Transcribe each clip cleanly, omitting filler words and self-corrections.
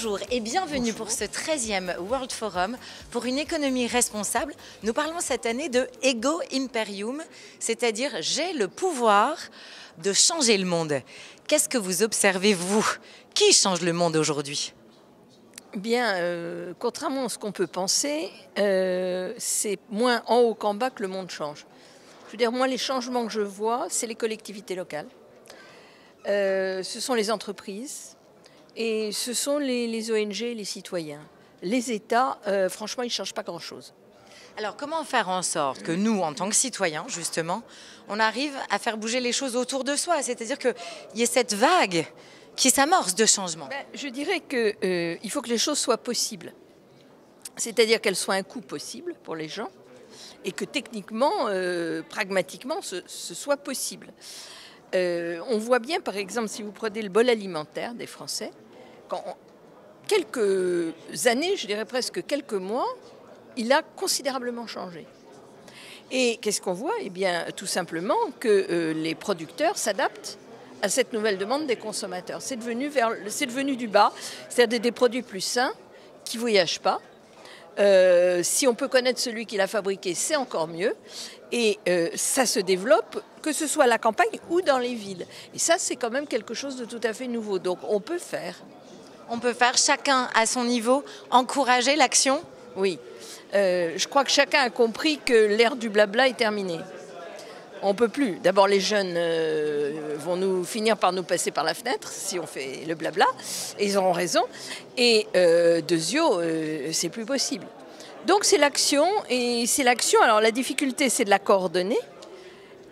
Bonjour et bienvenue pour ce 13e World Forum pour une économie responsable. Nous parlons cette année de Ego Imperium, c'est-à-dire j'ai le pouvoir de changer le monde. Qu'est-ce que vous observez, vous? Qui change le monde aujourd'hui? Bien, contrairement à ce qu'on peut penser, c'est moins en haut qu'en bas que le monde change. Je veux dire, moi, les changements que je vois, c'est les collectivités locales, ce sont les entreprises et ce sont les ONG et les citoyens. Les États, franchement, ils ne changent pas grand-chose. Alors, comment faire en sorte que nous, en tant que citoyens, justement, on arrive à faire bouger les choses autour de soi? C'est-à-dire qu'il y ait cette vague qui s'amorce de changement. Je dirais qu'il faut que les choses soient possibles. C'est-à-dire qu'elles soient un coût possible pour les gens et que techniquement, pragmatiquement, ce soit possible. On voit bien, par exemple, si vous prenez le bol alimentaire des Français, quelques années, je dirais presque quelques mois, il a considérablement changé. Et qu'est-ce qu'on voit? Eh bien, tout simplement que les producteurs s'adaptent à cette nouvelle demande des consommateurs. C'est devenu du bas, c'est-à-dire des produits plus sains, qui ne voyagent pas. Si on peut connaître celui qui l'a fabriqué, c'est encore mieux. Et ça se développe, que ce soit à la campagne ou dans les villes. Et ça, c'est quand même quelque chose de tout à fait nouveau. Donc on peut faire. On peut faire, chacun à son niveau, encourager l'action? Oui. Je crois que chacun a compris que l'ère du blabla est terminée. On ne peut plus. D'abord, les jeunes vont finir par nous passer par la fenêtre si on fait le blabla. Et ils auront raison. Et deuxio, c'est plus possible. Donc c'est l'action. Et c'est l'action. Alors la difficulté, c'est de la coordonner.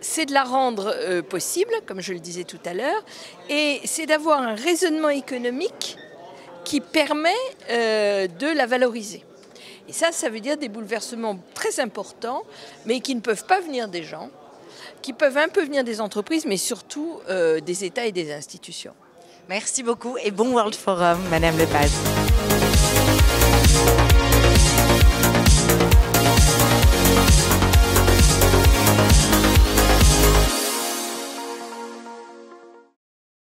C'est de la rendre possible, comme je le disais tout à l'heure. Et c'est d'avoir un raisonnement économique qui permet de la valoriser. Et ça veut dire des bouleversements très importants, mais qui ne peuvent pas venir des gens, qui peuvent un peu venir des entreprises, mais surtout des États et des institutions. Merci beaucoup et bon World Forum, Madame Lepage.